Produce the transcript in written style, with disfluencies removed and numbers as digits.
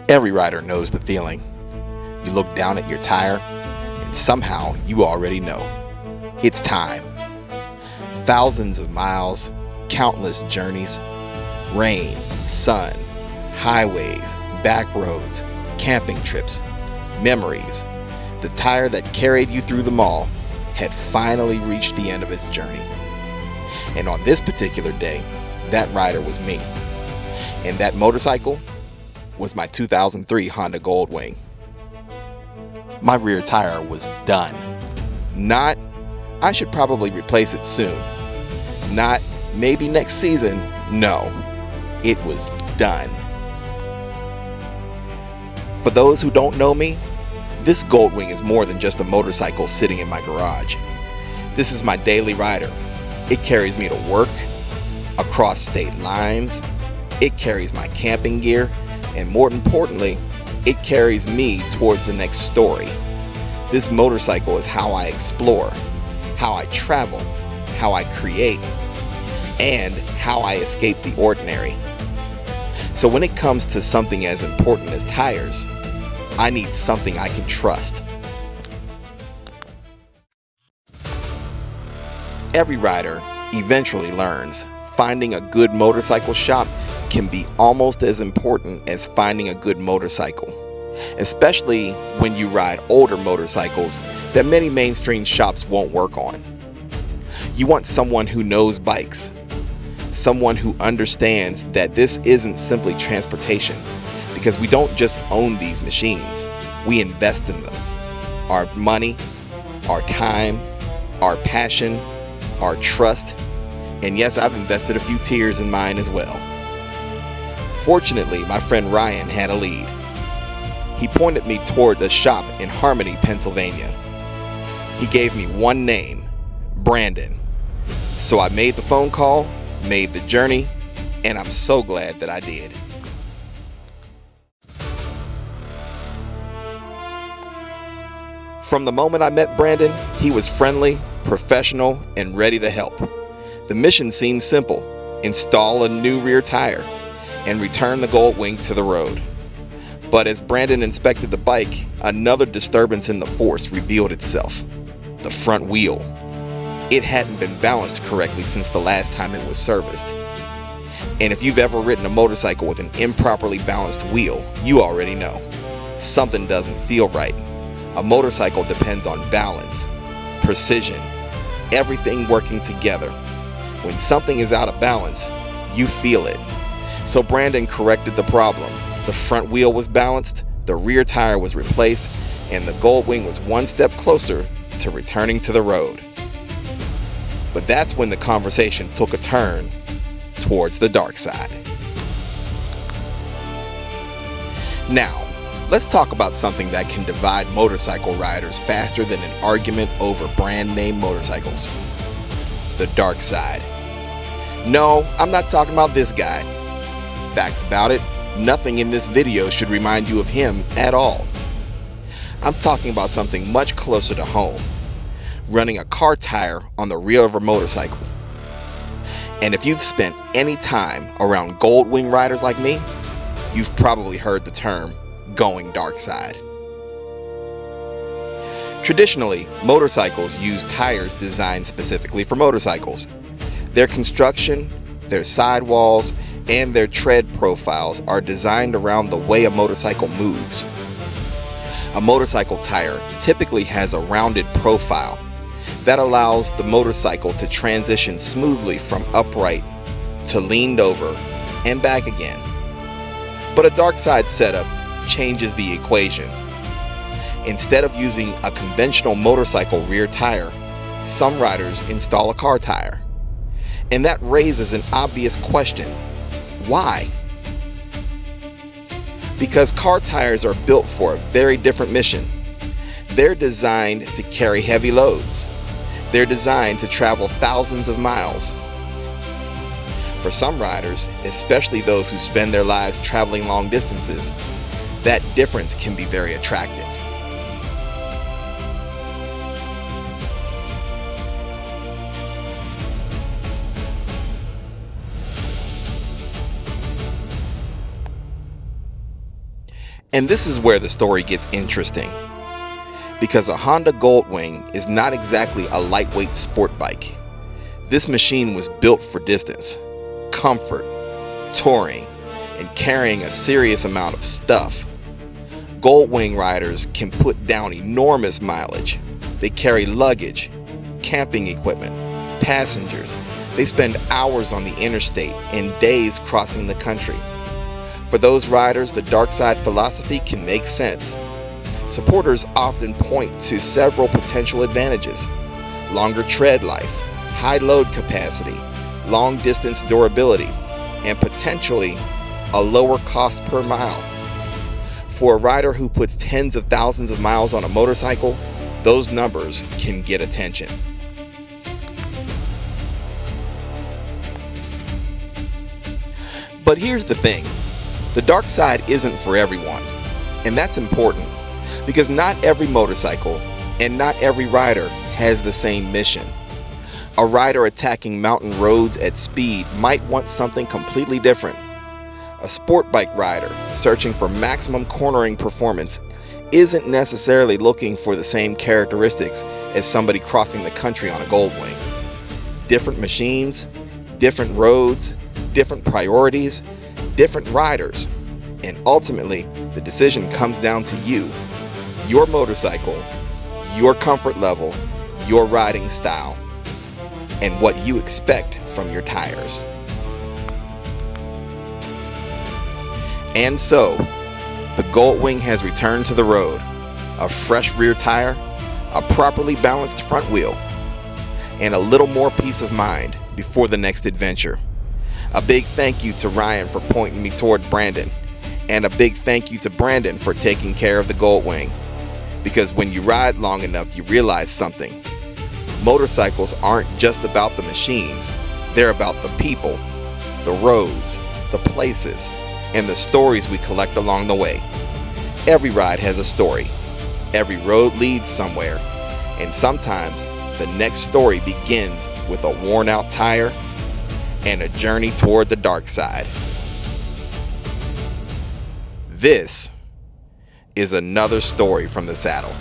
Every rider knows the feeling. You look down at your tire and somehow you already know. It's time. Thousands of miles, countless journeys, rain, sun, highways, back roads, camping trips, memories. The tire that carried you through them all had finally reached the end of its journey. And on this particular day, that rider was me. And that motorcycle was my 2003 Honda Goldwing. My rear tire was done. Not, I should probably replace it soon. Not, maybe next season. No, it was done. For those who don't know me, this Goldwing is more than just a motorcycle sitting in my garage. This is my daily rider. It carries me to work, across state lines. It carries my camping gear, and more importantly, it carries me towards the next story. This motorcycle is how I explore, how I travel, how I create, and how I escape the ordinary. So when it comes to something as important as tires, I need something I can trust. Every rider eventually learns finding a good motorcycle shop can be almost as important as finding a good motorcycle, especially when you ride older motorcycles that many mainstream shops won't work on. You want someone who knows bikes, someone who understands that this isn't simply transportation, because we don't just own these machines, we invest in them. Our money, our time, our passion, our trust, and yes, I've invested a few tears in mine as well. Fortunately, my friend Ryan had a lead. He pointed me toward a shop in Herminie, Pennsylvania. He gave me one name, Brandon. So I made the phone call, made the journey, and I'm so glad that I did. From the moment I met Brandon, he was friendly, professional, and ready to help. The mission seemed simple: install a new rear tire and return the Goldwing to the road. But as Brandon inspected the bike, another disturbance in the force revealed itself: the front wheel. It hadn't been balanced correctly since the last time it was serviced. And if you've ever ridden a motorcycle with an improperly balanced wheel, you already know. Something doesn't feel right. A motorcycle depends on balance, precision, everything working together. When something is out of balance, you feel it. So Brandon corrected the problem. The front wheel was balanced, the rear tire was replaced, and the Goldwing was one step closer to returning to the road. But that's when the conversation took a turn towards the dark side. Now, let's talk about something that can divide motorcycle riders faster than an argument over brand name motorcycles: the dark side. No, I'm not talking about this guy. Facts about it, nothing in this video should remind you of him at all. I'm talking about something much closer to home: running a car tire on the rear of a motorcycle. And if you've spent any time around Goldwing riders like me, you've probably heard the term going dark side. Traditionally, motorcycles use tires designed specifically for motorcycles. Their construction, their sidewalls, and their tread profiles are designed around the way a motorcycle moves. A motorcycle tire typically has a rounded profile that allows the motorcycle to transition smoothly from upright to leaned over and back again. But a dark side setup changes the equation. Instead of using a conventional motorcycle rear tire, some riders install a car tire. And that raises an obvious question: why? Because car tires are built for a very different mission. They're designed to carry heavy loads. They're designed to travel thousands of miles. For some riders, especially those who spend their lives traveling long distances, that difference can be very attractive. And this is where the story gets interesting, because a Honda Goldwing is not exactly a lightweight sport bike. This machine was built for distance, comfort, touring, and carrying a serious amount of stuff. Goldwing riders can put down enormous mileage. They carry luggage, camping equipment, passengers. They spend hours on the interstate and days crossing the country. For those riders, the Darkside philosophy can make sense. Supporters often point to several potential advantages: longer tread life, high load capacity, long distance durability, and potentially a lower cost per mile. For a rider who puts tens of thousands of miles on a motorcycle, those numbers can get attention. But here's the thing. The Darkside isn't for everyone, and that's important, because not every motorcycle and not every rider has the same mission. A rider attacking mountain roads at speed might want something completely different. A sport bike rider searching for maximum cornering performance isn't necessarily looking for the same characteristics as somebody crossing the country on a Goldwing. Different machines, different roads, different priorities, different riders, and ultimately the decision comes down to you, your motorcycle, your comfort level, your riding style, and what you expect from your tires. And so, the Goldwing has returned to the road. A fresh rear tire, a properly balanced front wheel, and a little more peace of mind before the next adventure. A big thank you to Ryan for pointing me toward Brandon, and a big thank you to Brandon for taking care of the Goldwing. Because when you ride long enough, you realize something. Motorcycles aren't just about the machines, they're about the people, the roads, the places, and the stories we collect along the way. Every ride has a story. Every road leads somewhere, and sometimes the next story begins with a worn out tire and a journey toward the dark side. This is another story from the saddle.